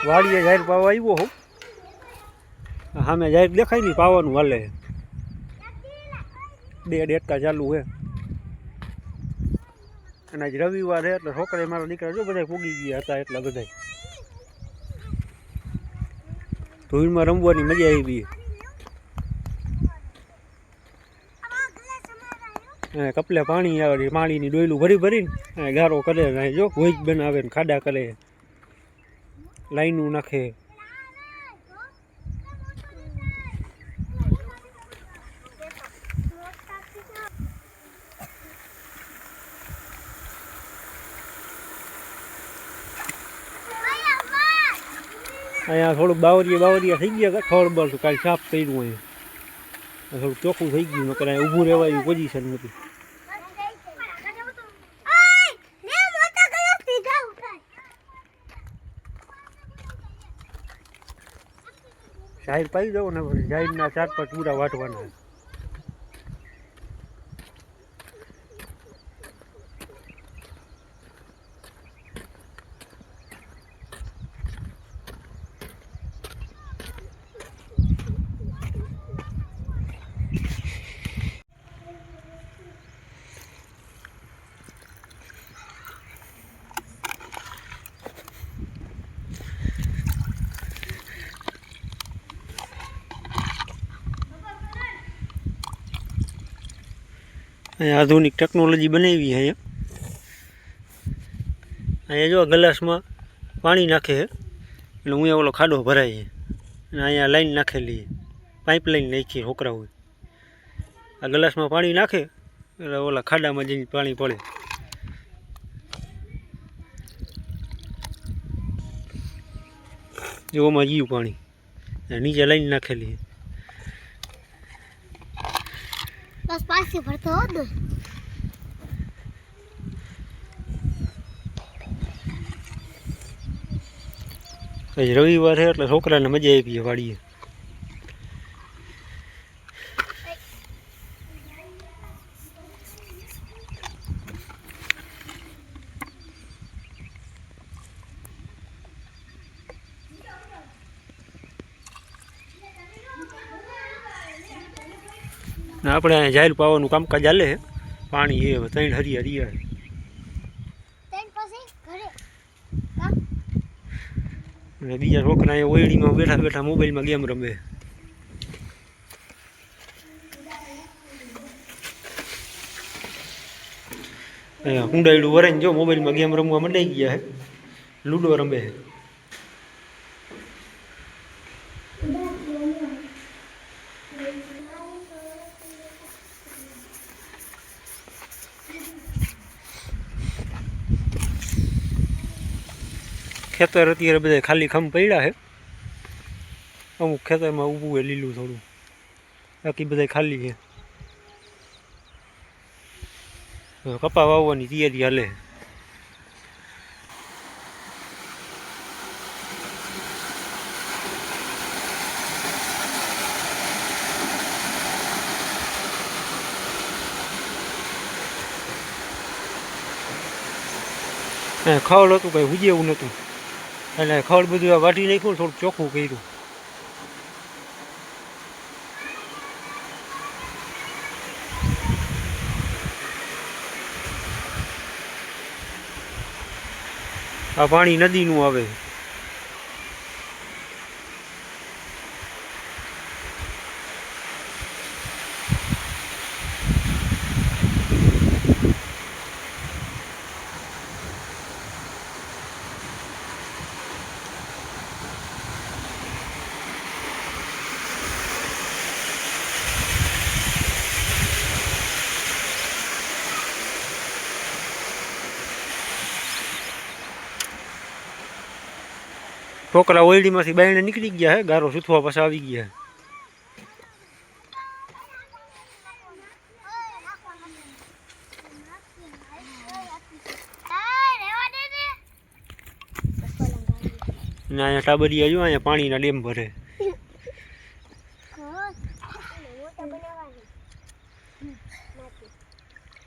વાડીએ જાહેર પાવા આવ્યો હોઉં. સામે જાહેર દેખાય નહીં, પાવાનું હાલે. 2 ડેટકા ચાલુ છે. અને આજ રવિવાર છે એટલે છોકરા મારા દીકરા જો બધા પૂગી ગયા હતા. એટલા બધા ધૂળમાં રમવાની મજા આવી. કપલે પાણી આવે, પાણીની ડોયલું ભરી ભરીને ગારો કરે. જો ભોજ બનાવે ને ખાડા કરે, લાઈનું નાખે. અહીંયા થોડુંક બાવરિયા થઈ ગયા. ખબર બળ કાલે સાફ કર્યું. અહીંયા થોડુંક ચોખ્ખું થઈ ગયું. નકર અહીંયા ઊભું રહેવા એવી પોઝિશન નથી. જાહેર પાઈ દઉં ને જાહેરના 4-5 પૂરા વાટવાના. અહીંયા આધુનિક ટેકનોલોજી બનાવી. અહીંયા જો ગ્લાસમાં પાણી નાખે એટલે હું ઓલો ખાડો ભરાય છે. અને અહીંયા લાઈન નાખેલી, પાઇપલાઈન નાખી છોકરા હોય. આ ગ્લાસમાં પાણી નાખે એટલે ઓલા ખાડામાં જઈને પાણી પડે. જોવામાં ગયું પાણી, નીચે લાઈન નાખેલી. બસ પાછી ભરતો હોત ને. આજ રવિવાર છે એટલે છોકરાને મજા આવી વાડીએ. આપણે જાહેર પાવાનું કામકાજ ચાલે છે. પાણી એ 3 હરિયા રહ્યા. અને બીજા છોકરા અહીંયા ઓયડીમાં બેઠા બેઠા મોબાઈલમાં ગેમ રમે. અહીંયા કુંડાયડું વરાઈને જો મોબાઈલમાં ગેમ રમવા મંડાઈ ગયા છે. લૂડો રમે. ખેતર અત્યારે બધા ખાલી ખમ પડ્યા છે. અમુક ખેતરમાં ઊભું હોય લીલું થોડું, બાકી બધા ખાલી છે. કપા વાવવાની તૈયારી હાલે. ખડ હતું કંઈ ઉજે એવું નહોતું એટલે ખડ બધું વાટી નાખ્યું, થોડુંક ચોખ્ખું કર્યું. આ પાણી નદીનું આવે. છોકરા ઓયડીમાંથી બાયણે નીકળી ગયા હે, ગારો સૂથવા પાછા આવી ગયા. ને અહીંયા ટાબરિયા જો અહીંયા પાણીના ડેમ ભરે.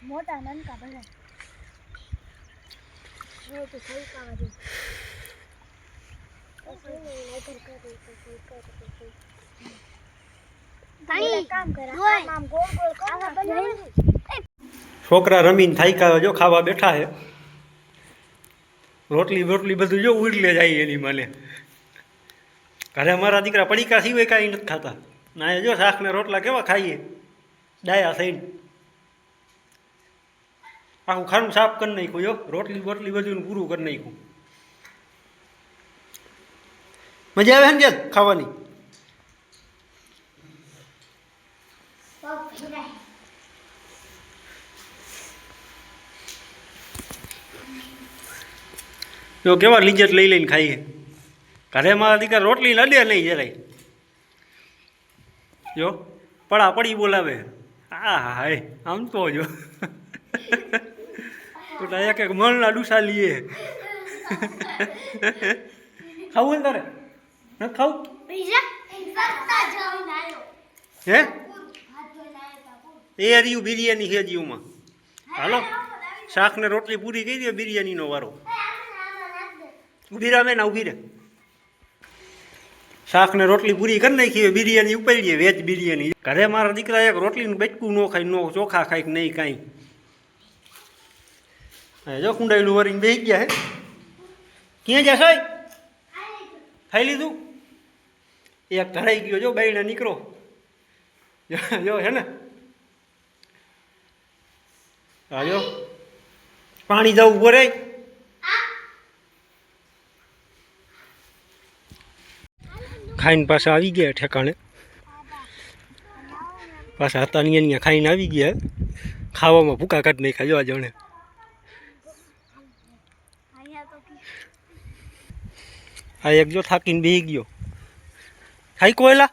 મોટા નનકા ભરે. છોકરા રમીને થાક્યા જો ખાવા બેઠા હે રોટલી બોટલી બધું જો ઉડલે જાય એની મને ઘરે અમારા દીકરા પડીકા સિવાય કાંઈ નથી ખાતા ના જો શાક ને રોટલા કેવા ખાઈએ ડાયા થઈને આખું ખાનું સાફ કરી નાખ્યું જો રોટલી બોટલી બધું પૂરું કરી નાખ્યું મજા આવે ને ખાવાની જો કેવા લીજત લઈ લઈને ખાઈએ ઘરે મારા દીકરા રોટલી લડે નહીં જરાય જો પડા પડી બોલાવે હા હા આમ તો જો તો એક એક મણના ડૂસા લઈએ ખાવું ને તારે ન ખાવું હે એ રહ્યું બિરયાની છે જીવમાં હાલો શાક ને રોટલી પૂરી કરી દે બિરયાનીનો વારો ઊભી રહે ના ઊભી રહે શાક ને રોટલી પૂરી કરી નાખી બિરયાની ઉપાડીએ વેજ બિરયાની ઘરે મારા દીકરા એક રોટલીનું બેટકું ન ખાય નો ચોખા ખાય નહીં કાંઈ હા જો કુંડાયેલું વરીને બેસી ગયા હે ક્યાં જશો ખાઈ લીધું એક ધરાઈ ગયો જો બાઈને નીકળો જો હે ને હા જો પાણી જવું બોરે ખાઈને પાછા આવી ગયા ઠેકાણે પાછા હતા અહીંયા ખાઈને આવી ગયા ખાવામાં ભૂકા કાઢ નહીં ખાઈ જવા જણે આ એક જો થાકીને બેસી ગયો ખાઈ કોયલા